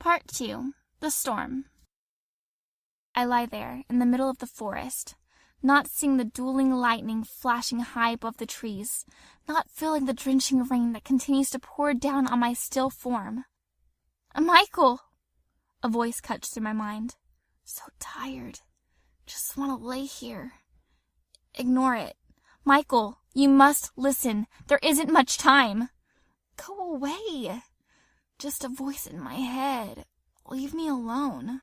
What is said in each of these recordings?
Part 2. The Storm. I lie there, in the middle of the forest, not seeing the dueling lightning flashing high above the trees, not feeling the drenching rain that continues to pour down on my still form. "Michael!" A voice cuts through my mind. So tired. Just want to lay here. Ignore it. "Michael, you must listen. There isn't much time." "Go away." Just a voice in my head. Leave me alone.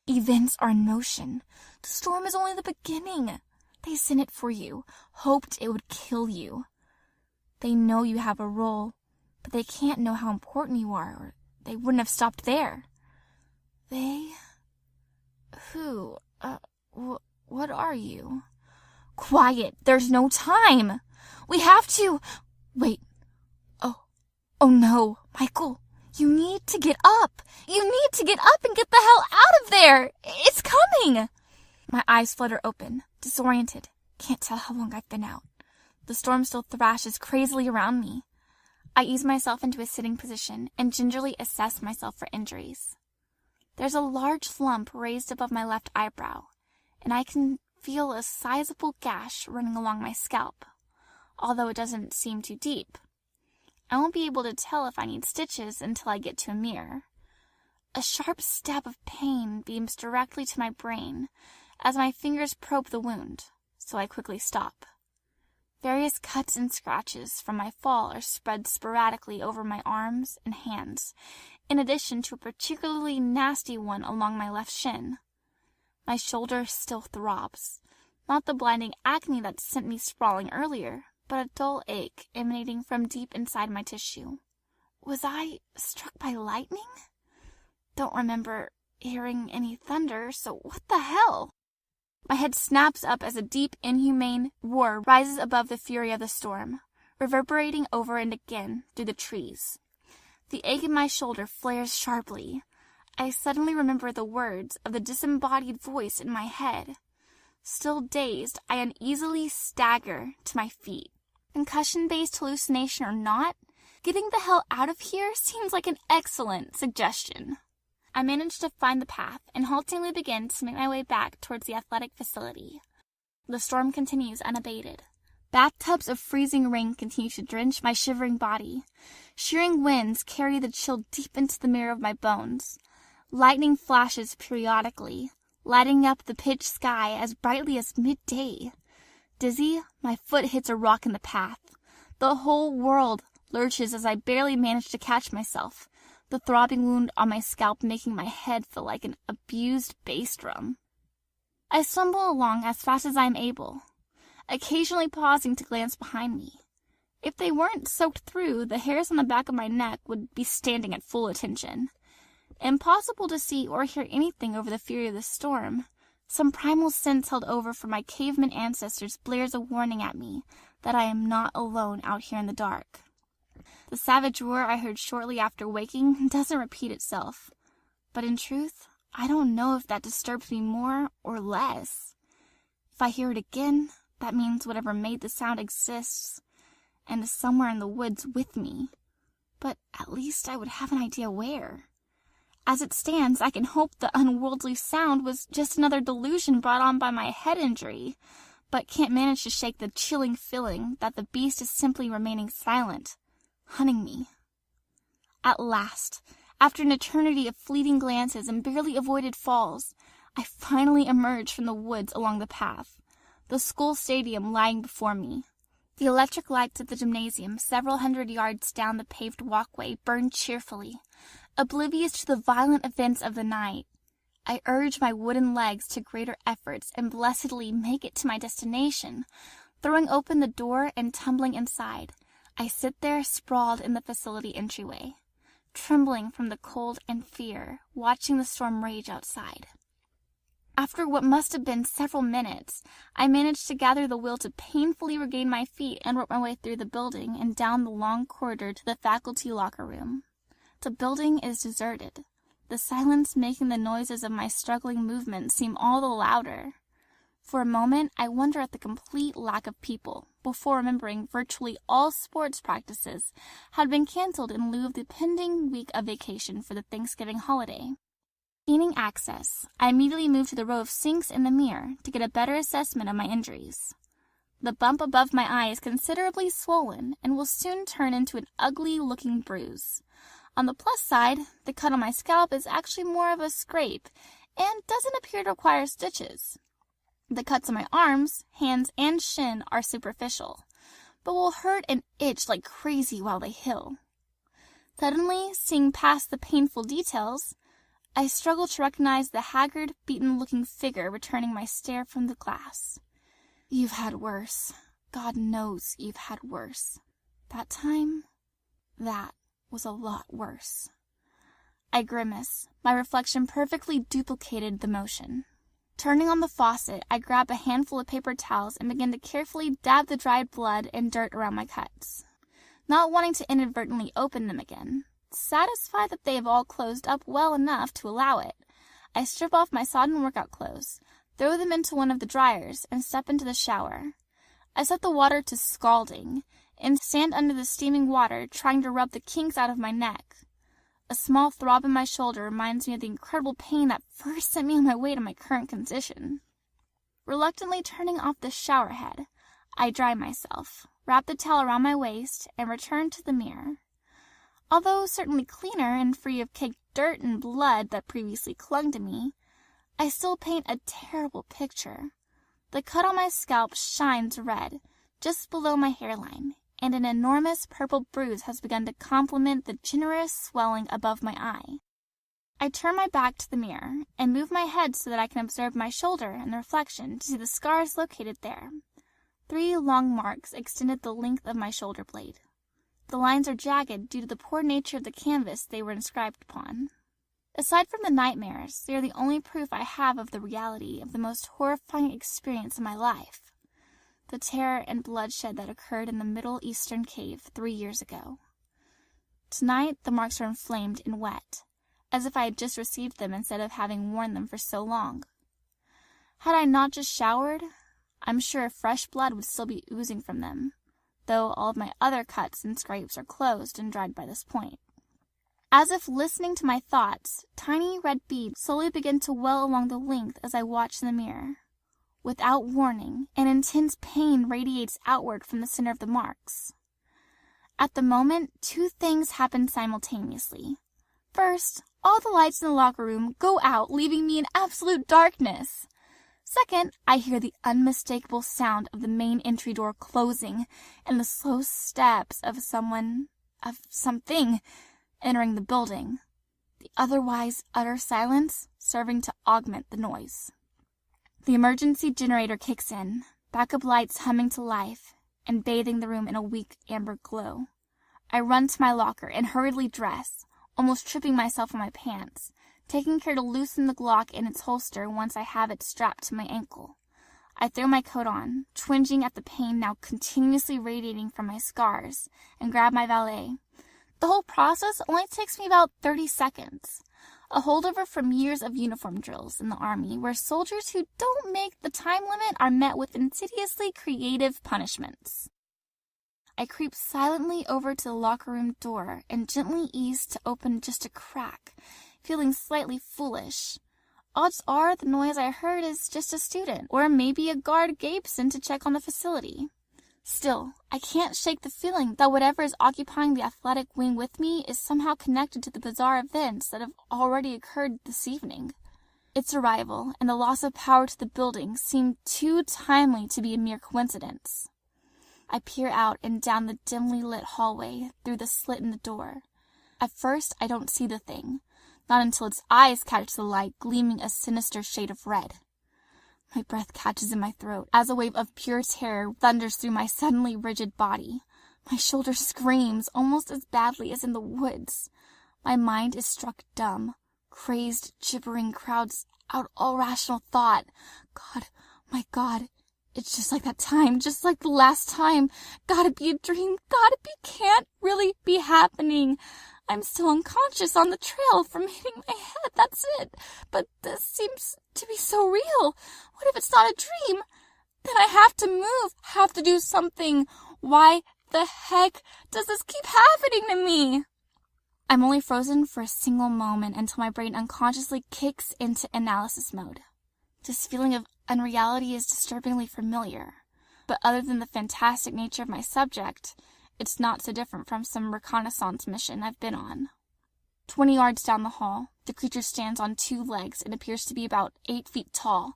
Events are in motion. The storm is only the beginning. They sent it for you, hoped it would kill you. They know you have a role, but they can't know how important you are, or they wouldn't have stopped there. They? Who? What are you? Quiet! There's no time! We have to... Wait. Oh no, Michael. You need to get up. You need to get up and get the hell out of there. It's coming. My eyes flutter open, disoriented. Can't tell how long I've been out. The storm still thrashes crazily around me. I ease myself into a sitting position and gingerly assess myself for injuries. There's a large lump raised above my left eyebrow, and I can feel a sizable gash running along my scalp, although it doesn't seem too deep. I won't be able to tell if I need stitches until I get to a mirror. A sharp stab of pain beams directly to my brain as my fingers probe the wound, so I quickly stop. Various cuts and scratches from my fall are spread sporadically over my arms and hands, in addition to a particularly nasty one along my left shin. My shoulder still throbs, not the blinding agony that sent me sprawling earlier, but a dull ache emanating from deep inside my tissue. Was I struck by lightning? Don't remember hearing any thunder, so what the hell? My head snaps up as a deep, inhumane roar rises above the fury of the storm, reverberating over and again through the trees. The ache in my shoulder flares sharply. I suddenly remember the words of the disembodied voice in my head. Still dazed, I uneasily stagger to my feet. Concussion-based hallucination or not, getting the hell out of here seems like an excellent suggestion. I manage to find the path and haltingly begin to make my way back towards the athletic facility. The storm continues unabated. Bathtubs of freezing rain continue to drench my shivering body. Shearing winds carry the chill deep into the marrow of my bones. Lightning flashes periodically, lighting up the pitch sky as brightly as midday. Dizzy, my foot hits a rock in the path. The whole world lurches as I barely manage to catch myself, the throbbing wound on my scalp making my head feel like an abused bass drum. I stumble along as fast as I am able, occasionally pausing to glance behind me. If they weren't soaked through, the hairs on the back of my neck would be standing at full attention. Impossible to see or hear anything over the fury of the storm. Some primal sense held over from my caveman ancestors blares a warning at me that I am not alone out here in the dark. The savage roar I heard shortly after waking doesn't repeat itself, but in truth, I don't know if that disturbs me more or less. If I hear it again, that means whatever made the sound exists and is somewhere in the woods with me, but at least I would have an idea where. As it stands, I can hope the unworldly sound was just another delusion brought on by my head injury, but can't manage to shake the chilling feeling that the beast is simply remaining silent, hunting me. At last, after an eternity of fleeting glances and barely avoided falls, I finally emerge from the woods along the path, the school stadium lying before me. The electric lights at the gymnasium several hundred yards down the paved walkway burn cheerfully. Oblivious to the violent events of the night, I urge my wooden legs to greater efforts and blessedly make it to my destination. Throwing open the door and tumbling inside, I sit there sprawled in the facility entryway, trembling from the cold and fear, watching the storm rage outside. After what must have been several minutes, I managed to gather the will to painfully regain my feet and work my way through the building and down the long corridor to the faculty locker room. The building is deserted, the silence making the noises of my struggling movement seem all the louder. For a moment, I wonder at the complete lack of people, before remembering virtually all sports practices had been canceled in lieu of the pending week of vacation for the Thanksgiving holiday. Gaining access, I immediately moved to the row of sinks in the mirror to get a better assessment of my injuries. The bump above my eye is considerably swollen and will soon turn into an ugly-looking bruise. On the plus side, the cut on my scalp is actually more of a scrape and doesn't appear to require stitches. The cuts on my arms, hands, and shin are superficial, but will hurt and itch like crazy while they heal. Suddenly, seeing past the painful details, I struggle to recognize the haggard, beaten-looking figure returning my stare from the glass. You've had worse. God knows you've had worse. That time, that was a lot worse. I grimace. My reflection perfectly duplicated the motion. Turning on the faucet, I grab a handful of paper towels and begin to carefully dab the dried blood and dirt around my cuts, not wanting to inadvertently open them again. Satisfied that they have all closed up well enough to allow it, I strip off my sodden workout clothes, throw them into one of the dryers, and step into the shower. I set the water to scalding and stand under the steaming water, trying to rub the kinks out of my neck. A small throb in my shoulder reminds me of the incredible pain that first sent me on my way to my current condition. Reluctantly turning off the shower head, I dry myself, wrap the towel around my waist, and return to the mirror. Although certainly cleaner and free of caked dirt and blood that previously clung to me, I still paint a terrible picture. The cut on my scalp shines red, just below my hairline, and an enormous purple bruise has begun to complement the generous swelling above my eye. I turn my back to the mirror and move my head so that I can observe my shoulder in the reflection to see the scars located there. 3 long marks extended the length of my shoulder blade. The lines are jagged due to the poor nature of the canvas they were inscribed upon. Aside from the nightmares, they are the only proof I have of the reality of the most horrifying experience in my life. The terror and bloodshed that occurred in the Middle Eastern cave 3 years ago. Tonight, the marks are inflamed and wet, as if I had just received them instead of having worn them for so long. Had I not just showered, I'm sure fresh blood would still be oozing from them, though all of my other cuts and scrapes are closed and dried by this point. As if listening to my thoughts, tiny red beads slowly begin to well along the length as I watch in the mirror. Without warning, an intense pain radiates outward from the center of the marks. At the moment, 2 things happen simultaneously. First, all the lights in the locker room go out, leaving me in absolute darkness. Second, I hear the unmistakable sound of the main entry door closing and the slow steps of something, entering the building. The otherwise utter silence serving to augment the noise. The emergency generator kicks in, backup lights humming to life, and bathing the room in a weak amber glow. I run to my locker and hurriedly dress, almost tripping myself on my pants, taking care to loosen the Glock in its holster once I have it strapped to my ankle. I throw my coat on, twinging at the pain now continuously radiating from my scars, and grab my valet. The whole process only takes me about 30 seconds. A holdover from years of uniform drills in the Army, where soldiers who don't make the time limit are met with insidiously creative punishments. I creep silently over to the locker room door and gently ease to open just a crack, feeling slightly foolish. Odds are the noise I heard is just a student, or maybe a guard gapes in to check on the facility. Still, I can't shake the feeling that whatever is occupying the athletic wing with me is somehow connected to the bizarre events that have already occurred this evening. Its arrival and the loss of power to the building seem too timely to be a mere coincidence. I peer out and down the dimly lit hallway through the slit in the door. At first, I don't see the thing, not until its eyes catch the light gleaming a sinister shade of red. My breath catches in my throat as a wave of pure terror thunders through my suddenly rigid body. My shoulder screams almost as badly as in the woods. My mind is struck dumb. Crazed, gibbering crowds out all rational thought. God, my God, it's just like that time, just like the last time. Gotta be a dream, can't really be happening. I'm still unconscious on the trail from hitting my head, that's it. But this seems to be so real. What if it's not a dream? Then I have to move, have to do something. Why the heck does this keep happening to me? I'm only frozen for a single moment until my brain unconsciously kicks into analysis mode. This feeling of unreality is disturbingly familiar, but other than the fantastic nature of my subject, it's not so different from some reconnaissance mission I've been on. 20 yards down the hall, the creature stands on 2 legs and appears to be about 8 feet tall.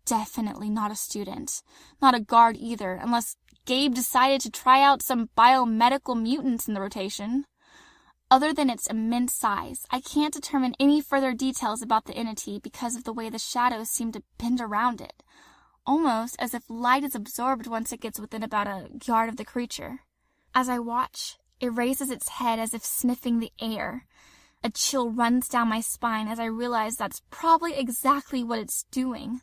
Definitely not a student, not a guard either, unless Gabe decided to try out some biomedical mutants in the rotation. Other than its immense size, I can't determine any further details about the entity because of the way the shadows seem to bend around it, almost as if light is absorbed once it gets within about a yard of the creature. As I watch, it raises its head as if sniffing the air. A chill runs down my spine as I realize that's probably exactly what it's doing.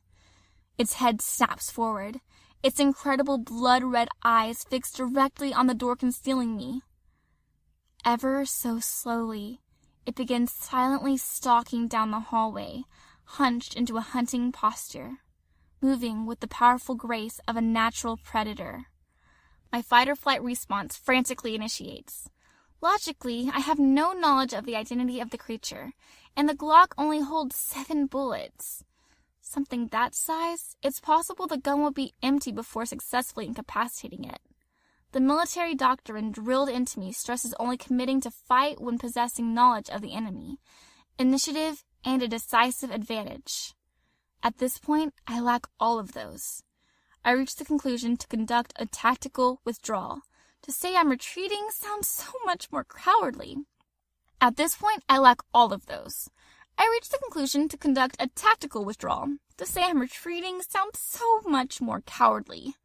Its head snaps forward, its incredible blood-red eyes fixed directly on the door concealing me. Ever so slowly, it begins silently stalking down the hallway, hunched into a hunting posture, moving with the powerful grace of a natural predator. My fight-or-flight response frantically initiates. Logically, I have no knowledge of the identity of the creature, and the Glock only holds 7 bullets. Something that size, it's possible the gun will be empty before successfully incapacitating it. The military doctrine drilled into me stresses only committing to fight when possessing knowledge of the enemy, initiative, and a decisive advantage. At this point, I lack all of those. I reach the conclusion to conduct a tactical withdrawal. To say I'm retreating sounds so much more cowardly. At this point, I lack all of those. I reach the conclusion to conduct a tactical withdrawal. To say I'm retreating sounds so much more cowardly.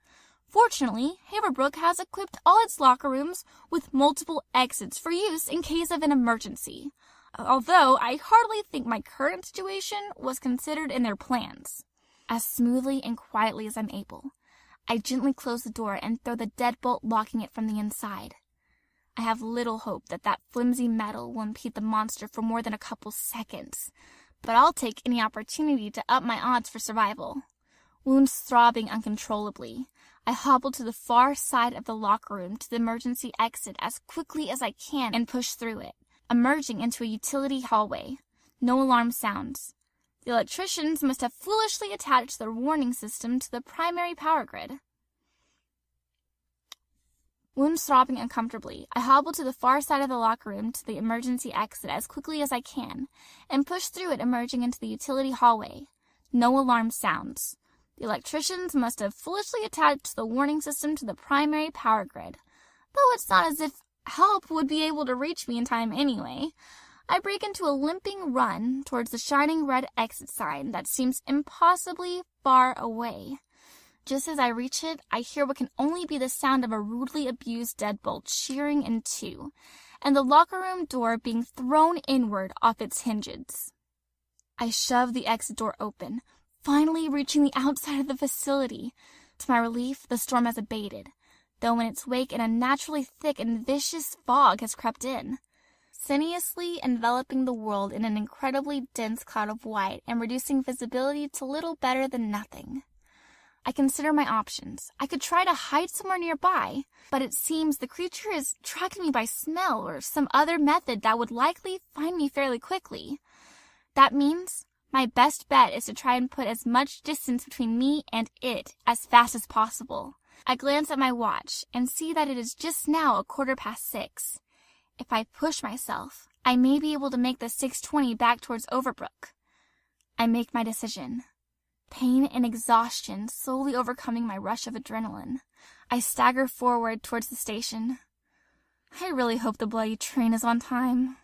Fortunately, Haverbrook has equipped all its locker rooms with multiple exits for use in case of an emergency, although I hardly think my current situation was considered in their plans. As smoothly and quietly as I'm able, I gently close the door and throw the deadbolt, locking it from the inside. I have little hope that that flimsy metal will impede the monster for more than a couple seconds, but I'll take any opportunity to up my odds for survival. Wounds throbbing uncontrollably, I hobble to the far side of the locker room to the emergency exit as quickly as I can and push through it, emerging into a utility hallway. No alarm sounds. The electricians must have foolishly attached their warning system to the primary power grid. Wounds throbbing uncomfortably, I hobble to the far side of the locker room to the emergency exit as quickly as I can, and push through it, emerging into the utility hallway. No alarm sounds. The electricians must have foolishly attached the warning system to the primary power grid, though it's not as if help would be able to reach me in time anyway. I break into a limping run towards the shining red exit sign that seems impossibly far away. Just as I reach it, I hear what can only be the sound of a rudely abused deadbolt shearing in two, and the locker room door being thrown inward off its hinges. I shove the exit door open, finally reaching the outside of the facility. To my relief, the storm has abated, though in its wake an unnaturally thick and vicious fog has crept in, sinuously enveloping the world in an incredibly dense cloud of white and reducing visibility to little better than nothing. I consider my options. I could try to hide somewhere nearby, but it seems the creature is tracking me by smell or some other method that would likely find me fairly quickly. That means my best bet is to try and put as much distance between me and it as fast as possible. I glance at my watch and see that it is just now 6:15. If I push myself, I may be able to make the 6:20 back towards Overbrook. I make my decision. Pain and exhaustion slowly overcoming my rush of adrenaline, I stagger forward towards the station. I really hope the bloody train is on time.